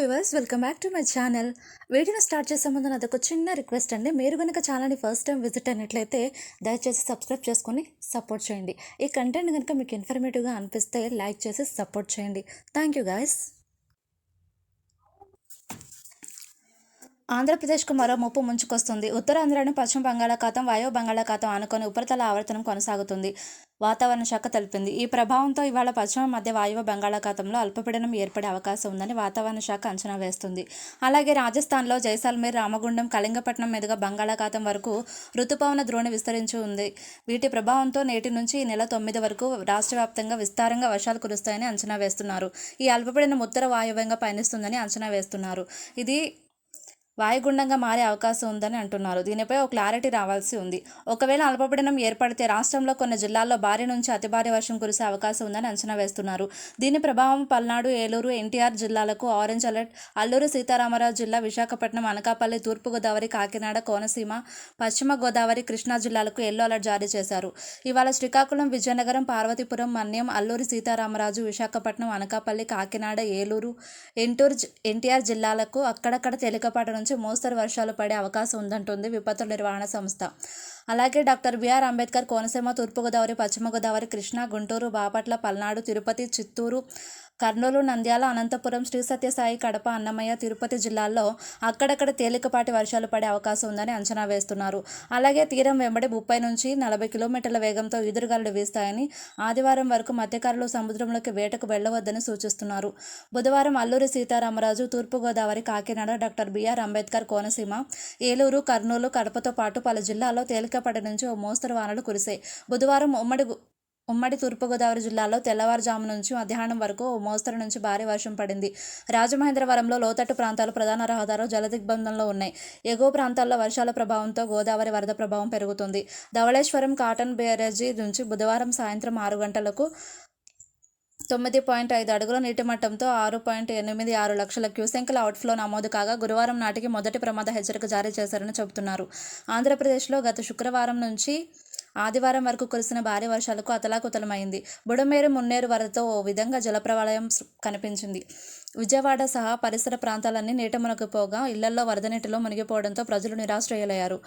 Viewers, welcome back to my channel. వీడియోని start చేసే ముందు నాది ఒక చిన్న రిక్వెస్ట్ అండి. మీరు కనుక ఛానల్ని ఫస్ట్ టైం విజిట్ అయినట్లయితే దయచేసి సబ్స్క్రైబ్ చేసుకొని సపోర్ట్ చేయండి. ఈ కంటెంట్ కనుక మీకు ఇన్ఫర్మేటివ్గా అనిపిస్తే లైక్ చేసి సపోర్ట్ చేయండి. Thank you guys. ఆంధ్రప్రదేశ్కు మరో ముప్పు ముంచుకొస్తుంది. ఉత్తరాంధ్రను పశ్చిమ బంగాళాఖాతం, వాయు బంగాళాఖాతం ఆనుకొని ఉపరితల ఆవర్తనం కొనసాగుతుంది. వాతావరణ శాఖ తెలిపింది. ఈ ప్రభావంతో ఇవాళ పశ్చిమ మధ్య వాయువ్య బంగాళాఖాతంలో అల్పపీడనం ఏర్పడే అవకాశం ఉందని వాతావరణ శాఖ అంచనా వేస్తుంది. అలాగే రాజస్థాన్లో జైసాల్మేర్, రామగుండం, కళింగపట్నం మీదుగా బంగాళాఖాతం వరకు రుతుపవన ద్రోణి విస్తరించి ఉంది. వీటి ప్రభావంతో నేటి నుంచి ఈ నెల 9 వరకు రాష్ట్ర వ్యాప్తంగా విస్తారంగా వర్షాలు కురుస్తాయని అంచనా వేస్తున్నారు. ఈ అల్పపీడనం ఉత్తర వాయువ్యంగా పయనిస్తుందని అంచనా వేస్తున్నారు. ఇది వాయుగుండంగా మారే అవకాశం ఉందని అంటున్నారు. దీనిపై ఒక క్లారిటీ రావాల్సి ఉంది. ఒకవేళ అల్పపీడనం ఏర్పడితే రాష్ట్రంలో కొన్ని జిల్లాల్లో భారీ నుంచి అతి భారీ వర్షం కురిసే అవకాశం ఉందని అంచనా వేస్తున్నారు. దీని ప్రభావం పల్నాడు, ఏలూరు, ఎన్టీఆర్ జిల్లాలకు ఆరెంజ్ అలర్ట్, అల్లూరు సీతారామరాజు జిల్లా, విశాఖపట్నం, అనకాపల్లి, తూర్పుగోదావరి, కాకినాడ, కోనసీమ, పశ్చిమ గోదావరి, కృష్ణా జిల్లాలకు ఎల్లో అలర్ట్ జారీ చేశారు. ఇవాళ శ్రీకాకుళం, విజయనగరం, పార్వతీపురం, మన్యం, అల్లూరి సీతారామరాజు, విశాఖపట్నం, అనకాపల్లి, కాకినాడ, ఏలూరు, ఎన్టీఆర్ జిల్లాలకు అక్కడక్కడ తేలికపాటి నుంచి మోస్తరు వర్షాలు పడే అవకాశం ఉందంటుంది విపత్తుల నిర్వహణ సంస్థ. అలాగే డాక్టర్ బిఆర్ అంబేద్కర్ కోనసీమ, తూర్పుగోదావరి, పశ్చిమ గోదావరి, కృష్ణా, గుంటూరు, బాపట్ల, పల్నాడు, తిరుపతి, చిత్తూరు, కర్నూలు, నంద్యాల, అనంతపురం, శ్రీ సత్యసాయి, కడప, అన్నమయ్య, తిరుపతి జిల్లాల్లో అక్కడక్కడ తేలికపాటి వర్షాలు పడే అవకాశం ఉందని అంచనా వేస్తున్నారు. అలాగే తీరం వెంబడి 30 నుంచి 40 కిలోమీటర్ల వేగంతో ఈదురుగాలులు వీస్తాయని, ఆదివారం వరకు మత్స్యకారులు సముద్రంలోకి వేటకు వెళ్లవద్దని సూచిస్తున్నారు. బుధవారం అల్లూరి సీతారామరాజు, తూర్పుగోదావరి, కాకినాడ, డాక్టర్ బిఆర్ అంబేద్కర్ కోనసీమ, ఏలూరు, కర్నూలు, కడపతో పాటు పలు జిల్లాల్లో తేలికపాటి నుంచి ఓ మోస్తరు వానలు కురిశాయి. బుధవారం ఉమ్మడి తూర్పుగోదావరి జిల్లాలో తెల్లవారుజాము నుంచి మధ్యాహ్నం వరకు ఓ మోస్తరు నుంచి భారీ వర్షం పడింది. రాజమహేంద్రవరంలో లోతట్టు ప్రాంతాలు ప్రధాన రహదారులు జలదిగ్బంధంలో ఉన్నాయి. ఎగువ ప్రాంతాల్లో వర్షాల ప్రభావంతో గోదావరి వరద ప్రభావం పెరుగుతుంది. ధవళేశ్వరం కాటన్ బ్యారేజీ నుంచి బుధవారం సాయంత్రం 6 గంటలకు 9.5 అడుగుల నీటి మట్టంతో 6.86 లక్షల క్యూసెంకుల అవుట్ఫ్లో నమోదు కాగా, గురువారం నాటికి మొదటి ప్రమాద హెచ్చరిక జారీ చేశారని చెబుతున్నారు. ఆంధ్రప్రదేశ్లో గత శుక్రవారం నుంచి ఆదివారం వరకు కురిసిన భారీ వర్షాలకు అతలాకుతలమైంది. బుడమేరు, మున్నేరు వరదతో ఓ విధంగా జలప్రవాళయం కనిపించింది. విజయవాడ సహా పరిసర ప్రాంతాలన్నీ నీట మునిగిపోగా, ఇళ్లలో వరద నీటిలో మునిగిపోవడంతో ప్రజలు నిరాశ్రయులయ్యారు.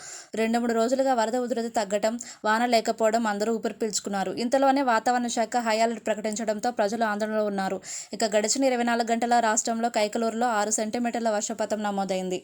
2-3 రోజులుగా వరద ఉధృతి తగ్గడం, వాన లేకపోవడం అందరూ ఊపిరి పీల్చుకున్నారు. ఇంతలోనే వాతావరణ శాఖ హై అలర్ట్ ప్రకటించడంతో ప్రజలు ఆందోళనలో ఉన్నారు. ఇక గడిచిన 24 గంటల రాష్ట్రంలో కైకలూరులో 6 సెంటీమీటర్ల వర్షపాతం నమోదైంది.